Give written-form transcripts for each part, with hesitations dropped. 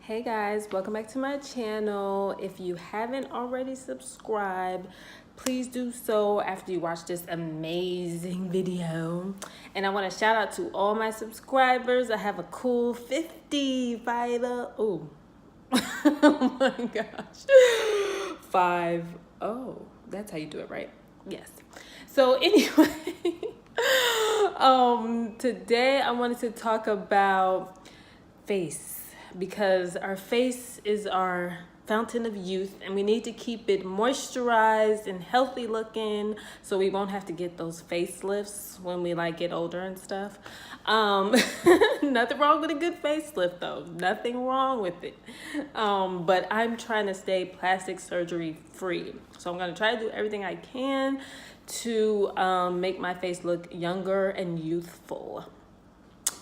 Hey guys, welcome back to my channel. If you haven't already subscribed, please do so after you watch this amazing video. And I want to shout out to all my subscribers. I have a cool 55. Oh my gosh. 5. Oh, that's how you do it, right? Yes. So anyway, today I wanted to talk about face, because our face is our fountain of youth and we need to keep it moisturized and healthy looking so we won't have to get those facelifts when we get older and stuff. Nothing wrong with a good facelift though, nothing wrong with it. But I'm trying to stay plastic surgery free, so I'm going to try to do everything I can to make my face look younger and youthful.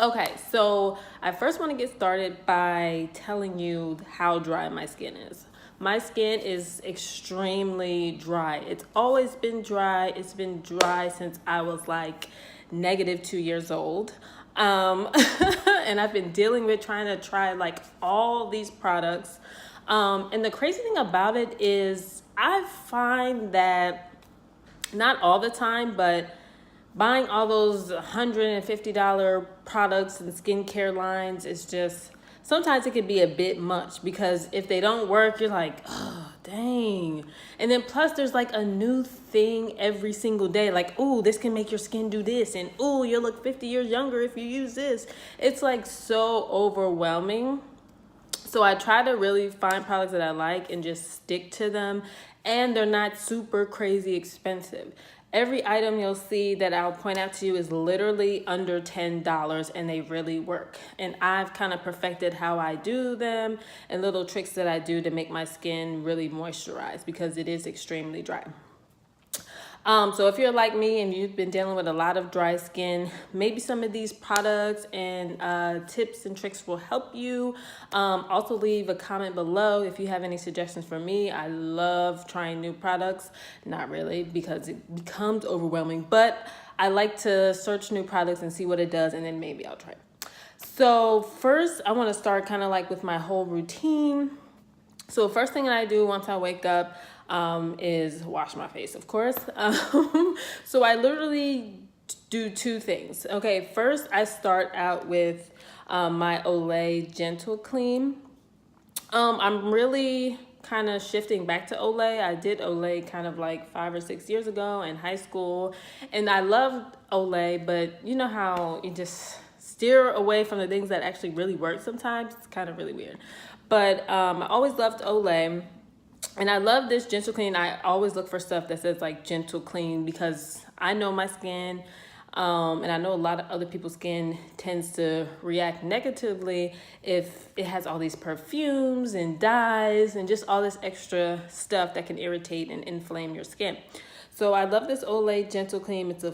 Okay, so I first want to get started by telling you how dry my skin is. My skin is extremely dry. It's always been dry. It's been dry since I was like -2 years old. And I've been dealing with trying to try all these products. And the crazy thing about it is I find that not all the time, but buying all those $150 products and skincare lines is just, sometimes it can be a bit much, because if they don't work, you're like, oh, dang. And then plus there's a new thing every single day. Ooh, this can make your skin do this. And ooh, you'll look 50 years younger if you use this. It's so overwhelming. So I try to really find products that I like and just stick to them. And they're not super crazy expensive. Every item you'll see that I'll point out to you is literally under $10, and they really work. And I've kind of perfected how I do them and little tricks that I do to make my skin really moisturized, because it is extremely dry. So if you're like me and you've been dealing with a lot of dry skin, maybe some of these products and tips and tricks will help you. Also leave a comment below if you have any suggestions for me. I love trying new products. Not really, because it becomes overwhelming, but I like to search new products and see what it does, and then maybe I'll try it. So first I want to start kind of with my whole routine. So first thing that I do once I wake up is wash my face, of course. So I literally do two things. Okay, first I start out with my Olay Gentle Clean. I'm really kind of shifting back to Olay. I did Olay kind of 5 or 6 years ago in high school, and I loved Olay, but you know how you just steer away from the things that actually really work sometimes. It's kind of really weird. But I always loved Olay, and I love this Gentle Clean. I always look for stuff that says Gentle Clean, because I know my skin, and I know a lot of other people's skin tends to react negatively if it has all these perfumes and dyes and just all this extra stuff that can irritate and inflame your skin. So I love this Olay Gentle Clean. It's a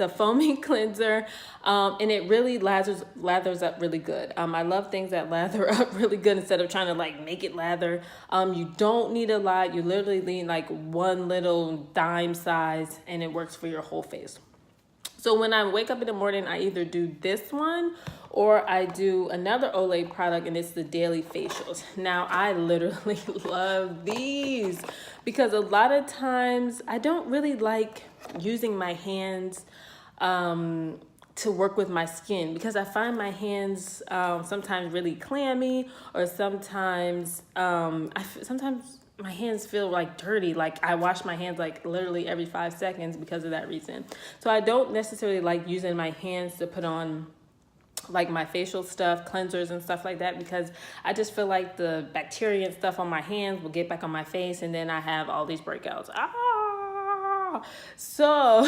foaming cleanser, and it really lathers up really good. I love things that lather up really good instead of trying to make it lather. You don't need a lot. You literally need one little dime size, and it works for your whole face. So when I wake up in the morning, I either do this one or I do another Olay product, and it's the daily facials. Now, I literally love these because a lot of times I don't really like using my hands to work with my skin, because I find my hands sometimes really clammy, or sometimes my hands feel dirty. I wash my hands literally every 5 seconds because of that reason. So I don't necessarily like using my hands to put on my facial stuff, cleansers and stuff like that, because I just feel like the bacteria and stuff on my hands will get back on my face, and then I have all these breakouts. So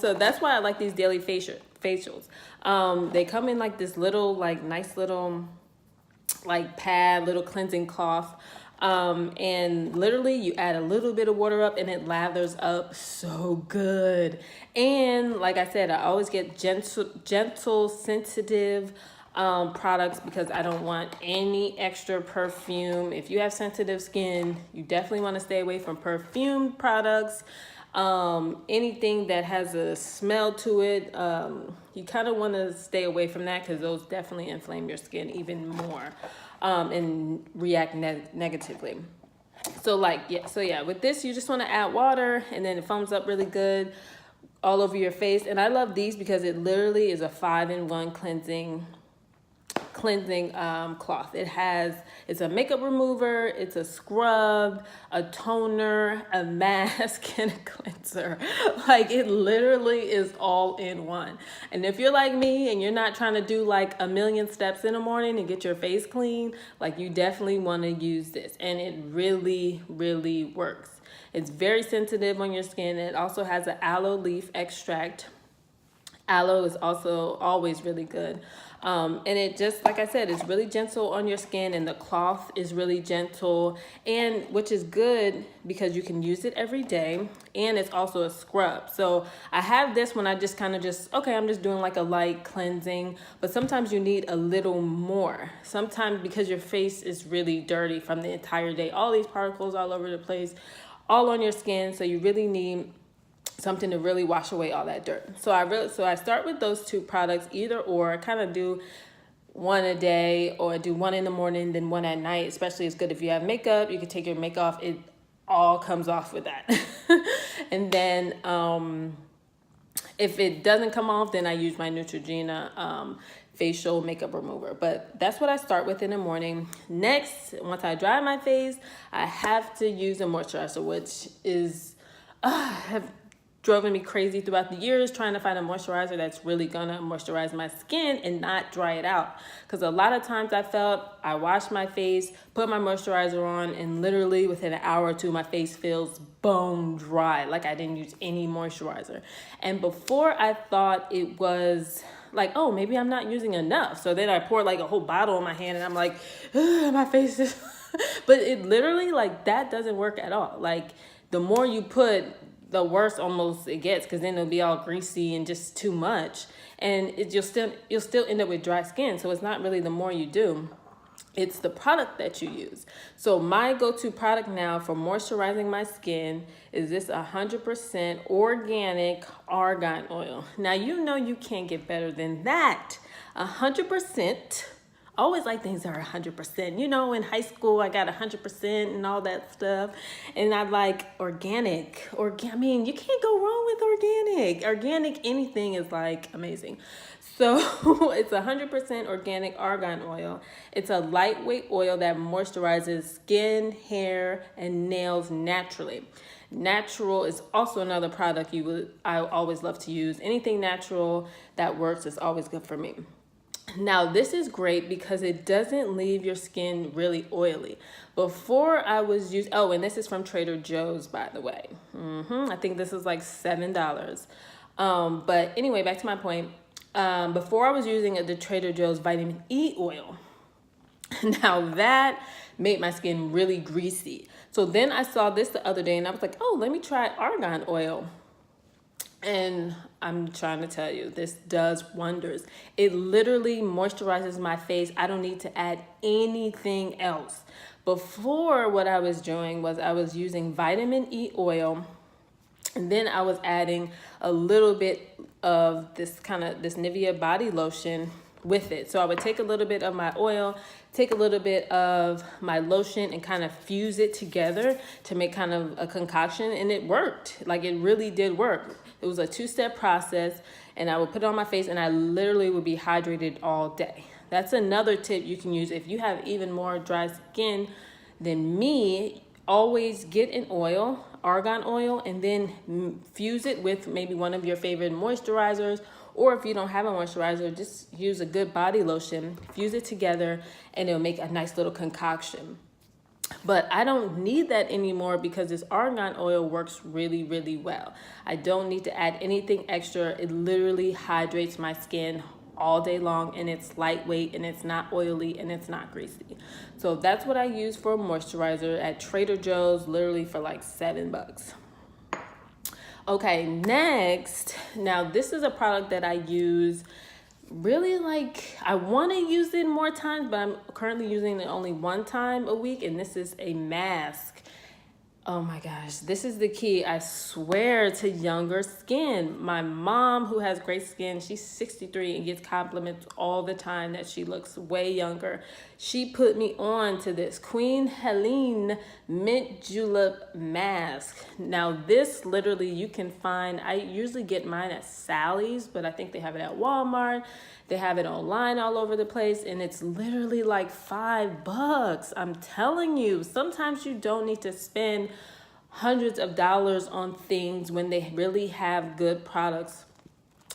so that's why I like these daily facials. They come in this little nice little pad, little cleansing cloth, and literally you add a little bit of water up and it lathers up so good. And like I said, I always get gentle sensitive products, because I don't want any extra perfume. If you have sensitive skin, you definitely want to stay away from perfume products. Anything that has a smell to it, you kind of want to stay away from that because those definitely inflame your skin even more and react negatively. So yeah, with this, you just want to add water and then it foams up really good all over your face. And I love these because it literally is a 5-in-1 cleansing cloth. It's a makeup remover, it's a scrub, a toner, a mask, and a cleanser. Like, it literally is all in one. And if you're like me and you're not trying to do like a million steps in the morning and get your face clean, like, you definitely want to use this. And it really, really works. It's very sensitive on your skin. It also has an aloe leaf extract. Aloe is also always really good. And it just, like I said, it's really gentle on your skin, and the cloth is really gentle, and which is good because you can use it every day, and it's also a scrub. So I have this when I just I'm just doing like a light cleansing, but sometimes you need a little more. Sometimes because your face is really dirty from the entire day, all these particles all over the place, all on your skin, so you really need something to really wash away all that dirt. So I start with those two products, either or. I kind of do one a day, or do one in the morning, then one at night. Especially it's good if you have makeup. You can take your makeup off. It all comes off with that. And then if it doesn't come off, then I use my Neutrogena facial makeup remover. But that's what I start with in the morning. Next, once I dry my face, I have to use a moisturizer, which is have driven me crazy throughout the years, trying to find a moisturizer that's really gonna moisturize my skin and not dry it out. Because a lot of times I wash my face, put my moisturizer on, and literally within an hour or two, my face feels bone dry, like I didn't use any moisturizer. And before, I thought it was like, oh, maybe I'm not using enough. So then I poured like a whole bottle in my hand, and I'm like, my face is but it literally, like, that doesn't work at all. Like, the more you put, the worse almost it gets, because then it'll be all greasy and just too much, and you'll still end up with dry skin. So it's not really the more you do, it's the product that you use. So my go-to product now for moisturizing my skin is this 100% organic argan oil. Now, you can't get better than that. 100%. I always like things that are 100%. In high school, I got 100% and all that stuff. And I like organic. I mean, you can't go wrong with organic. Organic anything is like amazing. So it's 100% organic argan oil. It's a lightweight oil that moisturizes skin, hair, and nails naturally. Natural is also another product I always love to use. Anything natural that works is always good for me. Now, this is great because it doesn't leave your skin really oily. Before I was and this is from Trader Joe's, by the way. I think this is like $7. But anyway, back to my point. Before I was using the Trader Joe's vitamin E oil. Now, that made my skin really greasy. So then I saw this the other day, and I was like, oh, let me try argan oil. And I'm trying to tell you, this does wonders. It literally moisturizes my face. I don't need to add anything else. Before, what I was doing was I was using vitamin E oil, and then I was adding a little bit of this Nivea body lotion with it. So I would take a little bit of my oil, take a little bit of my lotion, and kind of fuse it together to make kind of a concoction, and it worked. Like, it really did work. It was a 2-step process, and I would put it on my face, and I literally would be hydrated all day. That's another tip you can use if you have even more dry skin than me. Always get an oil, argan oil, and then fuse it with maybe one of your favorite moisturizers, or if you don't have a moisturizer, just use a good body lotion, fuse it together, and it'll make a nice little concoction. But I don't need that anymore because this argan oil works really, really well. I don't need to add anything extra. It literally hydrates my skin all day long, and it's lightweight, and it's not oily, and it's not greasy. So that's what I use for a moisturizer at Trader Joe's, literally for like $7. Okay, next, now this is a product that I use really, like, I want to use it more times, but I'm currently using it only one time a week, and this is a mask. Oh my gosh, this is the key, I swear, to younger skin. My mom, who has great skin, she's 63 and gets compliments all the time that she looks way younger. She put me on to this Queen Helene Mint Julep Mask. Now this literally you can find, I usually get mine at Sally's, but I think they have it at Walmart. They have it online all over the place, and it's literally like $5. I'm telling you, sometimes you don't need to spend hundreds of dollars on things when they really have good products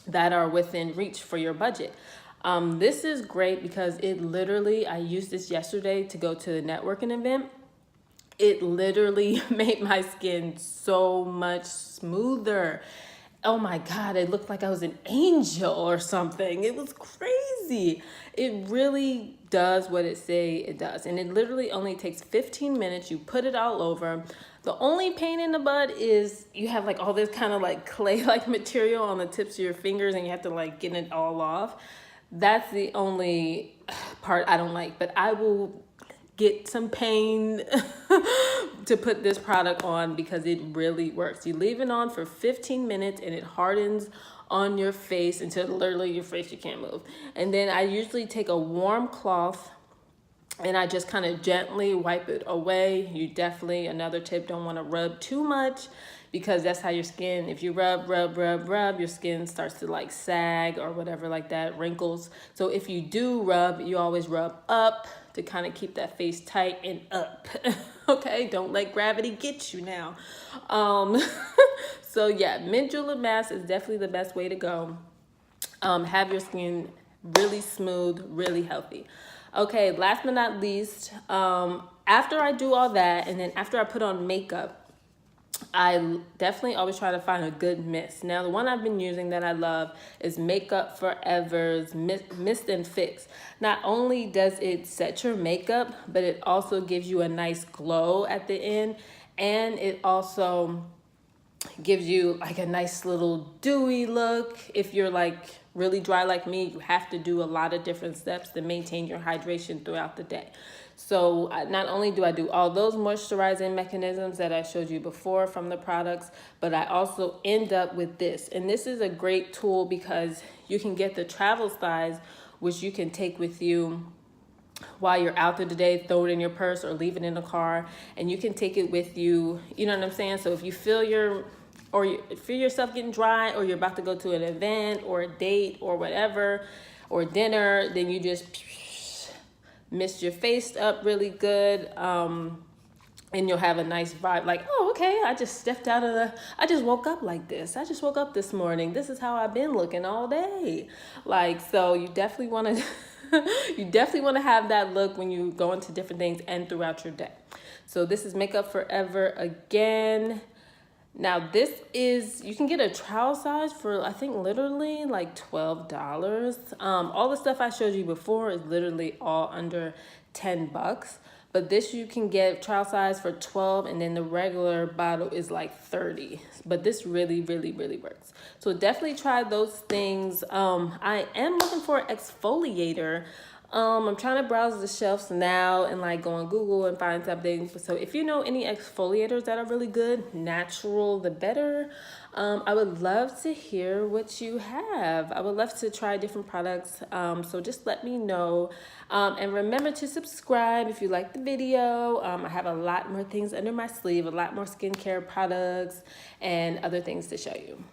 that are within reach for your budget. This is great because it literally, I used this yesterday to go to the networking event. It literally made my skin so much smoother. Oh my God, it looked like I was an angel or something. It was crazy. It really does what it say it does. And it literally only takes 15 minutes. You put it all over. The only pain in the butt is you have like all this kind of like clay-like material on the tips of your fingers and you have to like get it all off. That's the only part I don't like, but I will get some pain to put this product on because it really works. You leave it on for 15 minutes and it hardens on your face until literally your face, you can't move. And then I usually take a warm cloth and I just kind of gently wipe it away. You definitely, another tip, don't want to rub too much because that's how your skin, if you rub, your skin starts to like sag or whatever like that, wrinkles. So if you do rub, you always rub up to kind of keep that face tight and up. Okay, don't let gravity get you now. So yeah, mint julep mask is definitely the best way to go. Have your skin really smooth, really healthy. Okay, last but not least, after I do all that and then after I put on makeup, I definitely always try to find a good mist. Now, the one I've been using that I love is Makeup Forever's Mist and Fix. Not only does it set your makeup, but it also gives you a nice glow at the end. And it also gives you like a nice little dewy look. If you're like really dry like me, you have to do a lot of different steps to maintain your hydration throughout the day. So not only do I do all those moisturizing mechanisms that I showed you before from the products, but I also end up with this. And this is a great tool because you can get the travel size, which you can take with you while you're out there today, throw it in your purse or leave it in the car, and you can take it with you. You know what I'm saying? So if you feel yourself getting dry, or you're about to go to an event or a date or whatever, or dinner, then you just mist your face up really good, and you'll have a nice vibe like, oh, okay, I just woke up like this. I just woke up this morning. This is how I've been looking all day. Like, so you definitely want to you definitely want to have that look when you go into different things and throughout your day. So this is Makeup Forever again. Now this is, you can get a trial size for, I think, literally like $12. All the stuff I showed you before is literally all under $10. But this you can get trial size for $12, and then the regular bottle is like $30. But this really, really, really works. So definitely try those things. I am looking for an exfoliator. I'm trying to browse the shelves now and like go on Google and find something. So if you know any exfoliators that are really good, natural, the better. I would love to hear what you have. I would love to try different products. So just let me know. And remember to subscribe if you like the video. I have a lot more things under my sleeve, a lot more skincare products and other things to show you.